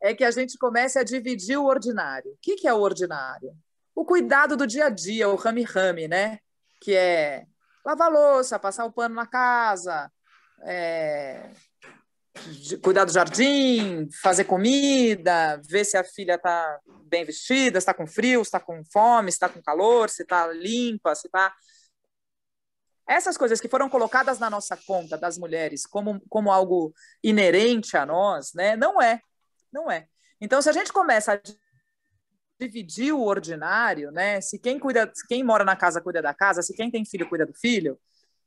é que a gente comece a dividir o ordinário. O que é o ordinário? O cuidado do dia a dia, o rame-rame, né? Que é lavar a louça, passar o pano na casa, é, cuidar do jardim, fazer comida, ver se a filha está bem vestida, se está com frio, se está com fome, se está com calor, se está limpa, se está... Essas coisas que foram colocadas na nossa conta das mulheres como algo inerente a nós, né? Não é, não é. Então, se a gente começa a dividir o ordinário, né? Se quem mora na casa cuida da casa, se quem tem filho cuida do filho,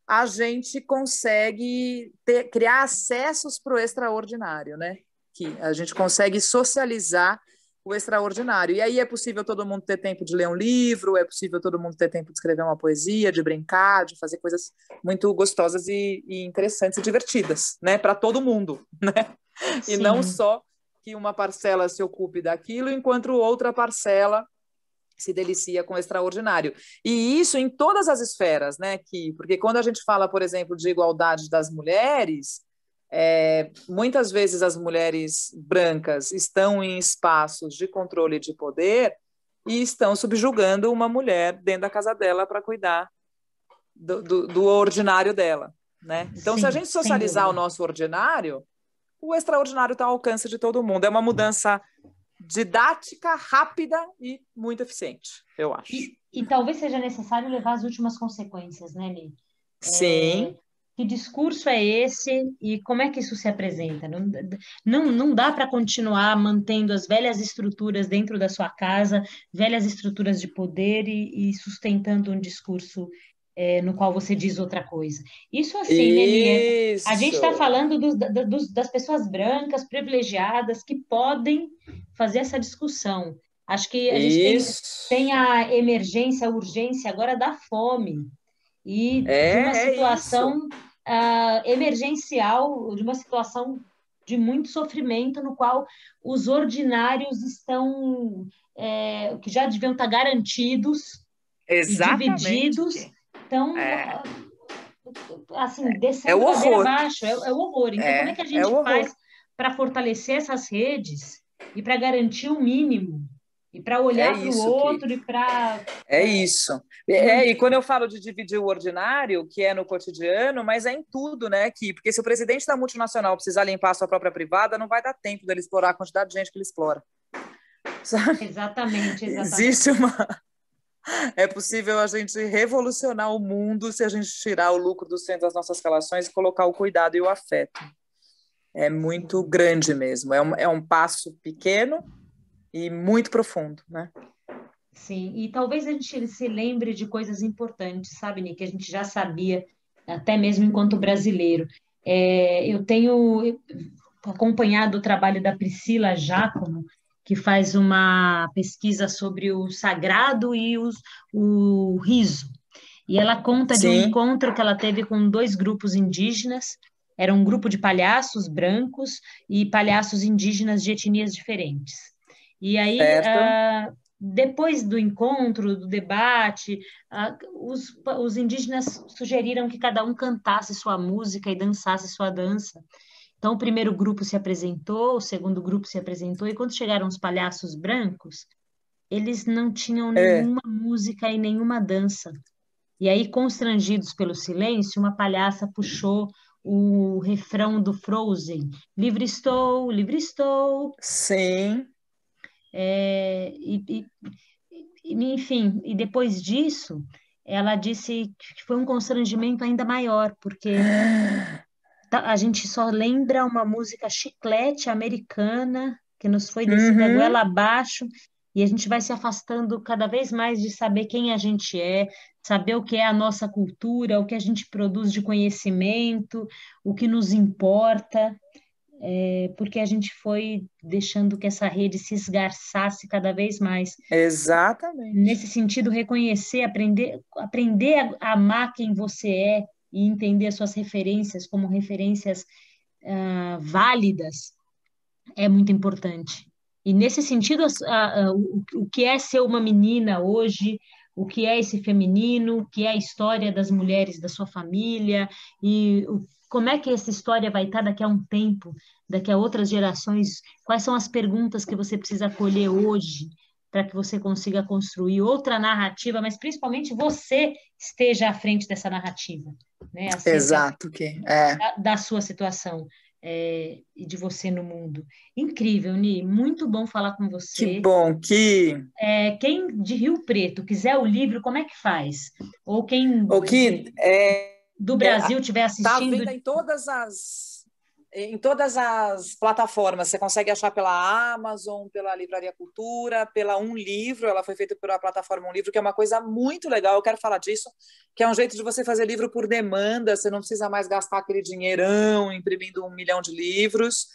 a gente consegue criar acessos para o extraordinário, né? Que a gente consegue socializar o extraordinário. E aí é possível todo mundo ter tempo de ler um livro, é possível todo mundo ter tempo de escrever uma poesia, de brincar, de fazer coisas muito gostosas e interessantes e divertidas, né? Para todo mundo, né? E não Sim, só que uma parcela se ocupe daquilo, enquanto outra parcela se delicia com o extraordinário. E isso em todas as esferas, né? Porque quando a gente fala, por exemplo, de igualdade das mulheres, muitas vezes as mulheres brancas estão em espaços de controle e de poder e estão subjugando uma mulher dentro da casa dela para cuidar do ordinário dela, né? Então, se a sim, gente sem socializar o dúvida. noro ordinário, o extraordinário está ao alcance de todo mundo. É uma mudança didática, rápida e muito eficiente, eu acho. E talvez seja necessário levar as últimas consequências, né, Li? Sim, Que discurso é esse e como é que isso se apresenta? Não dá para continuar mantendo as velhas estruturas dentro da sua casa, velhas estruturas de poder e sustentando um discurso no qual você diz outra coisa. Isso assim, né, Lia? A gente está isso, falando das pessoas brancas, privilegiadas, que podem fazer essa discussão. Acho que a gente tem isso, a emergência, a urgência agora da fome e de uma é isso, situação emergencial, de uma situação de muito sofrimento, no qual os ordinários estão, que já deviam estar garantidos e exatamente, divididos, estão, é, assim, é descendo o ladeira horror, abaixo, é o horror. Então, como é que a é o gente horror. faz para fortalecer essas redes e para garantir o mínimo? E para É olhar para o isso que outro e para é isso. E quando eu falo de dividir o ordinário, que é no cotidiano, mas é em tudo, né? Porque se o presidente da multinacional precisar limpar a sua própria privada, não vai dar tempo dele explorar a quantidade de gente que ele explora. Sabe? exatamente, Existe exatamente. uma. É possível a gente revolucionar o mundo se a gente tirar o lucro do centro das nossas relações e colocar o cuidado e o afeto. É muito Sim. grande mesmo. É um passo pequeno e muito profundo, né? Sim, e talvez a gente se lembre de coisas importantes, sabe, Nick, que a gente já sabia, até mesmo enquanto brasileiro. Eu tenho acompanhado o trabalho da Priscila Giacomo, que faz uma pesquisa sobre o sagrado e o riso. E ela conta de um Sim, encontro que ela teve com dois grupos indígenas. Era um grupo de palhaços brancos e palhaços indígenas de etnias diferentes. E aí, certo. depois do encontro, do debate, os indígenas sugeriram que cada um cantasse sua música e dançasse sua dança. Então, o primeiro grupo se apresentou, o segundo grupo se apresentou, e quando chegaram os palhaços brancos, eles não tinham É. nenhuma música e nenhuma dança. E aí, constrangidos pelo silêncio, uma palhaça puxou o refrão do Frozen: livre estou. Sim. É, enfim, e depois disso, ela disse que foi um constrangimento ainda maior, porque a gente só lembra uma música chiclete americana que nos foi descida a Uhum. goela abaixo e a gente vai se afastando cada vez mais de saber quem a gente é, saber o que é a nossa cultura, o que a gente produz de conhecimento, o que nos importa, porque a gente foi deixando que essa rede se esgarçasse cada vez mais. Exatamente. Nesse sentido, reconhecer, aprender a amar quem você é e entender as suas referências como referências válidas é muito importante. E nesse sentido, o que é ser uma menina hoje, o que é esse feminino, o que é a história das mulheres da sua família, e como é que essa história vai estar daqui a um tempo, daqui a outras gerações, quais são as perguntas que você precisa colher hoje para que você consiga construir outra narrativa, mas principalmente você esteja à frente dessa narrativa, né, acerca Exato, que é. da sua situação e de você no mundo. Incrível, Ni, muito bom falar com Que você. bom que Quem de Rio Preto quiser o livro, como é que faz? Ou quem o que do Brasil estiver tá à assistindo, venda em todas as plataformas. Você consegue achar pela Amazon, pela Livraria Cultura, pela Um Livro. Ela foi feita pela plataforma Um Livro, que é uma coisa muito legal. Eu quero falar disso, que é um jeito de você fazer livro por demanda. Você não precisa mais gastar aquele dinheirão imprimindo 1 milhão de livros.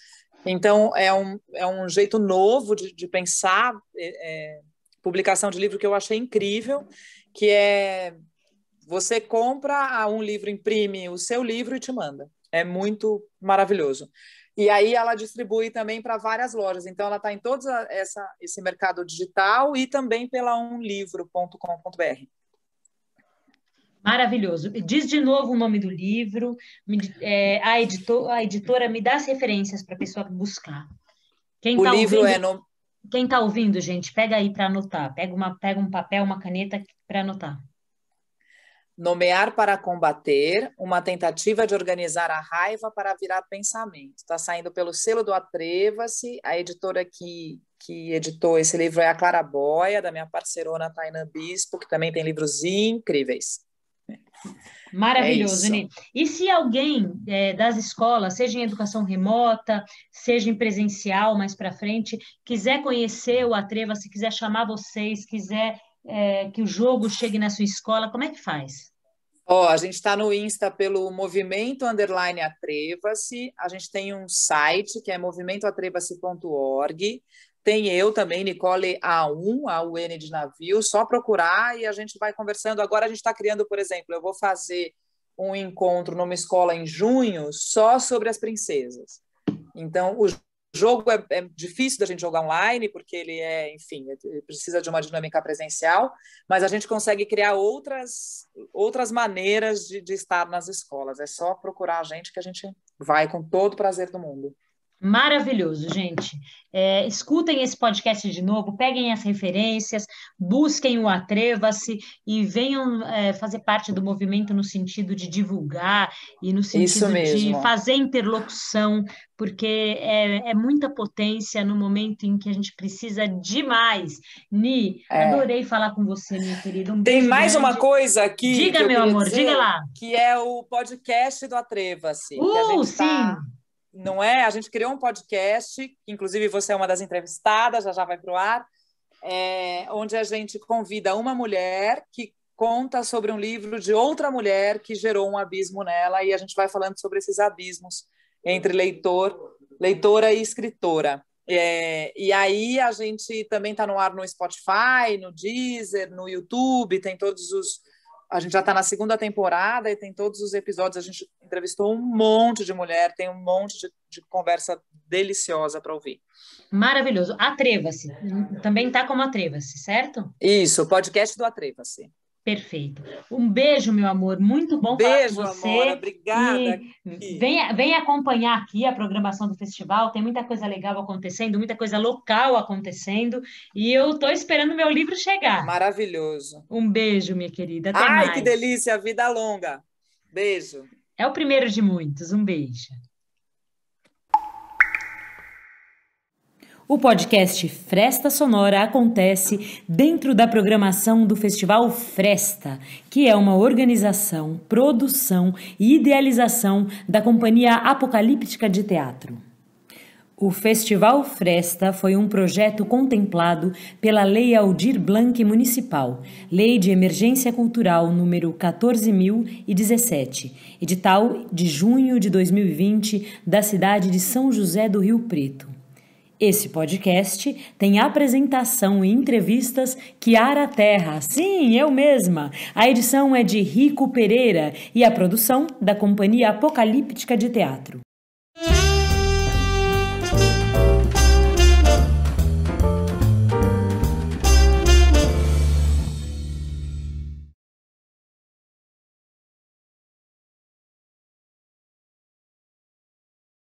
Então, é um jeito novo de pensar publicação de livro que eu achei incrível, que é você compra Um Livro, imprime o seu livro e te manda. É muito maravilhoso. E aí ela distribui também para várias lojas. Então ela está em todo esse mercado digital e também pela umlivro.com.br. maravilhoso. Diz de novo o nome do livro, a editora me dá as referências para a pessoa buscar. Quem O está livro ouvindo, é no, quem tá ouvindo, gente, pega aí para anotar. Pega um papel, uma caneta para anotar. Nomear para combater, uma tentativa de organizar a raiva para virar pensamento. Está saindo pelo selo do Atreva-se. A editora que editou esse livro é a Claraboia, da minha parceirona Tainá Bispo, que também tem livros incríveis. É Maravilhoso, isso. Nê. E se alguém das escolas, seja em educação remota, seja em presencial mais para frente, quiser conhecer o Atreva, se quiser chamar vocês, quiser que o jogo chegue na sua escola, como é que faz? A gente está no Insta pelo Movimento _ Atreva-se. A gente tem um site que é movimentoatreva-se.org. Tem eu também, Nicole A1, A-U-N de navio, só procurar e a gente vai conversando. Agora a gente está criando, por exemplo, eu vou fazer um encontro numa escola em junho só sobre as princesas. Então, o jogo é difícil da gente jogar online, porque ele enfim, ele precisa de uma dinâmica presencial, mas a gente consegue criar outras maneiras de estar nas escolas. É só procurar a gente que a gente vai com todo o prazer do mundo. Maravilhoso, gente. Escutem esse podcast de novo, peguem as referências, busquem o Atreva-se e venham fazer parte do movimento no sentido de divulgar e no Isso sentido de mesmo. fazer interlocução, porque é muita potência no momento em que a gente precisa demais. Ni, É. adorei falar com você, minha querida. Um Tem beijo mais uma grande. coisa aqui Diga, que eu meu queria amor, diga dizer, lá. que é o podcast do Atreva-se, que a gente Sim! está, não é? A gente criou um podcast, que inclusive você é uma das entrevistadas, já vai para o ar, onde a gente convida uma mulher que conta sobre um livro de outra mulher que gerou um abismo nela, e a gente vai falando sobre esses abismos entre leitora e escritora. E aí a gente também está no ar no Spotify, no Deezer, no YouTube, tem todos os. A gente já está na segunda temporada e tem todos os episódios. A gente entrevistou um monte de mulher, tem um monte de conversa deliciosa para ouvir. Maravilhoso. Atreva-se. Também tá como Atreva-se, certo? Isso, o podcast do Atreva-se. Perfeito. Um beijo, meu amor. Muito bom falar com você. Beijo, amor. Obrigada. E venha acompanhar aqui a programação do festival. Tem muita coisa legal acontecendo, muita coisa local acontecendo. E eu estou esperando meu livro chegar. Maravilhoso. Um beijo, minha querida. Até mais. Ai, que delícia. Vida longa. Beijo. É o primeiro de muitos. Um beijo. O podcast Fresta Sonora acontece dentro da programação do Festival Fresta, que é uma organização, produção e idealização da Companhia Apocalíptica de Teatro. O Festival Fresta foi um projeto contemplado pela Lei Aldir Blanc Municipal, Lei de Emergência Cultural número 14.017, edital de junho de 2020 da cidade de São José do Rio Preto. Esse podcast tem apresentação e entrevistas Kiara Terra, sim, eu mesma. A edição é de Rico Pereira e a produção da Companhia Apocalíptica de Teatro.